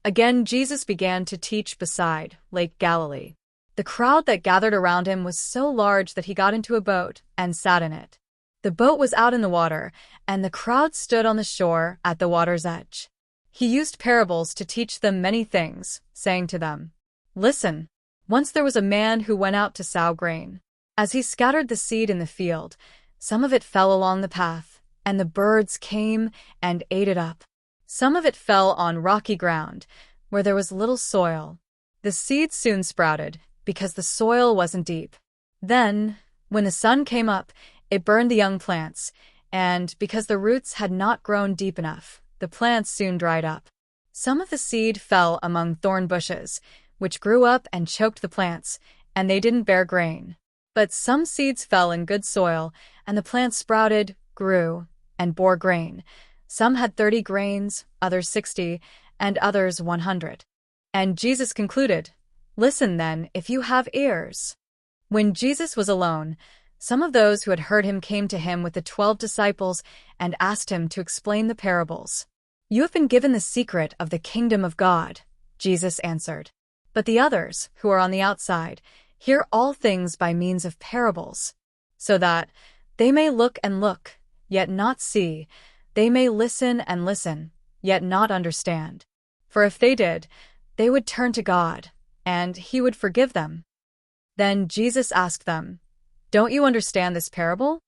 Again Jesus began to teach beside Lake Galilee. The crowd that gathered around him was so large that he got into a boat and sat in it. The boat was out in the water, and the crowd stood on the shore at the water's edge. He used parables to teach them many things, saying to them, "Listen, once there was a man who went out to sow grain. As he scattered the seed in the field, some of it fell along the path, and the birds came and ate it up. Some of it fell on rocky ground, where there was little soil. The seed soon sprouted, because the soil wasn't deep. Then, when the sun came up, it burned the young plants, and because the roots had not grown deep enough, the plants soon dried up. Some of the seed fell among thorn bushes, which grew up and choked the plants, and they didn't bear grain. But some seeds fell in good soil, and the plants sprouted, grew, and bore grain. Some had 30 grains, others 60, and others 100. And Jesus concluded, "Listen then, if you have ears." When Jesus was alone, some of those who had heard him came to him with the 12 disciples and asked him to explain the parables. "You have been given the secret of the kingdom of God," Jesus answered. "But the others, who are on the outside, hear all things by means of parables, so that they may look and look, yet not see, they may listen and listen, yet not understand. For if they did, they would turn to God, and he would forgive them." Then Jesus asked them, "Don't you understand this parable?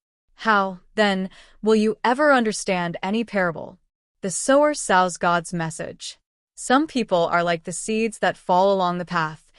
How, then, will you ever understand any parable? The sower sows God's message. Some people are like the seeds that fall along the path.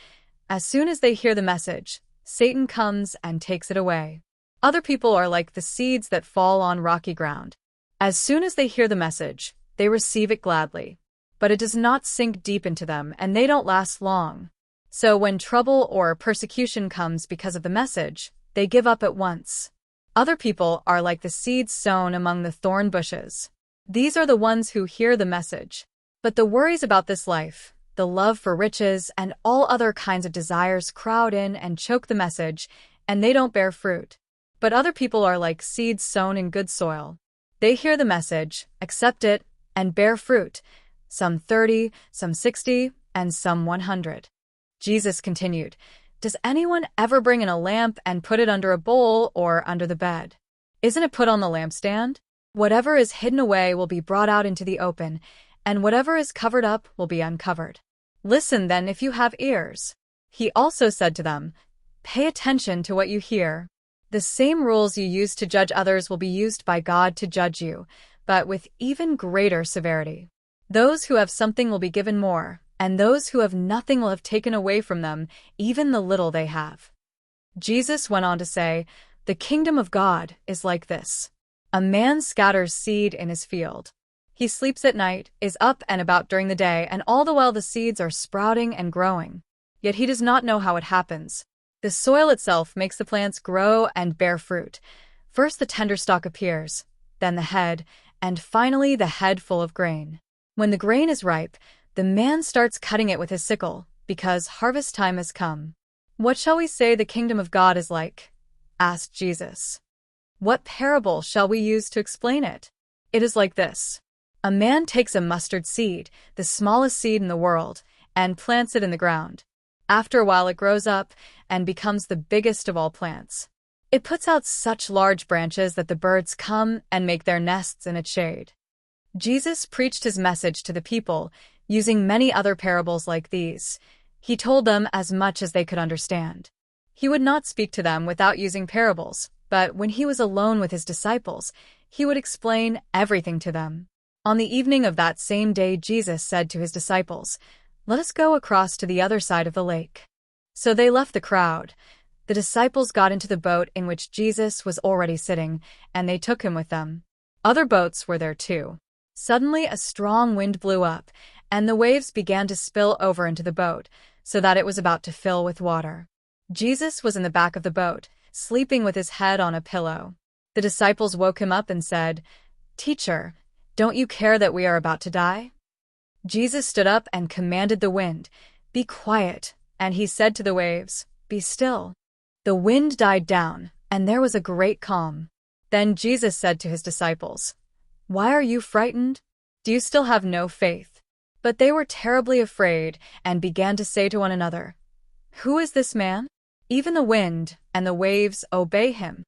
As soon as they hear the message, Satan comes and takes it away. Other people are like the seeds that fall on rocky ground. As soon as they hear the message, they receive it gladly. But it does not sink deep into them, and they don't last long. So when trouble or persecution comes because of the message, they give up at once. Other people are like the seeds sown among the thorn bushes. These are the ones who hear the message. But the worries about this life, the love for riches, and all other kinds of desires crowd in and choke the message, and they don't bear fruit. But other people are like seeds sown in good soil. They hear the message, accept it, and bear fruit, some 30, some 60, and some 100. Jesus continued, "Does anyone ever bring in a lamp and put it under a bowl or under the bed? Isn't it put on the lampstand? Whatever is hidden away will be brought out into the open, and whatever is covered up will be uncovered. Listen then if you have ears." He also said to them, "Pay attention to what you hear. The same rules you use to judge others will be used by God to judge you, but with even greater severity. Those who have something will be given more, and those who have nothing will have taken away from them, even the little they have." Jesus went on to say, "The kingdom of God is like this. A man scatters seed in his field. He sleeps at night, is up and about during the day, and all the while the seeds are sprouting and growing. Yet he does not know how it happens. The soil itself makes the plants grow and bear fruit. First the tender stalk appears, then the head, and finally the head full of grain. When the grain is ripe, the man starts cutting it with his sickle, because harvest time has come." "What shall we say the kingdom of God is like?" asked Jesus. "What parable shall we use to explain it? It is like this. A man takes a mustard seed, the smallest seed in the world, and plants it in the ground. After a while it grows up and becomes the biggest of all plants. It puts out such large branches that the birds come and make their nests in its shade." Jesus preached his message to the people, using many other parables like these. He told them as much as they could understand. He would not speak to them without using parables, but when he was alone with his disciples, he would explain everything to them. On the evening of that same day, Jesus said to his disciples, "Let us go across to the other side of the lake." So they left the crowd. The disciples got into the boat in which Jesus was already sitting, and they took him with them. Other boats were there too. Suddenly a strong wind blew up, and the waves began to spill over into the boat, so that it was about to fill with water. Jesus was in the back of the boat, sleeping with his head on a pillow. The disciples woke him up and said, "Teacher, don't you care that we are about to die?" Jesus stood up and commanded the wind, "Be quiet," and he said to the waves, "Be still." The wind died down, and there was a great calm. Then Jesus said to his disciples, "Why are you frightened? Do you still have no faith?" But they were terribly afraid and began to say to one another, "Who is this man? Even the wind and the waves obey him."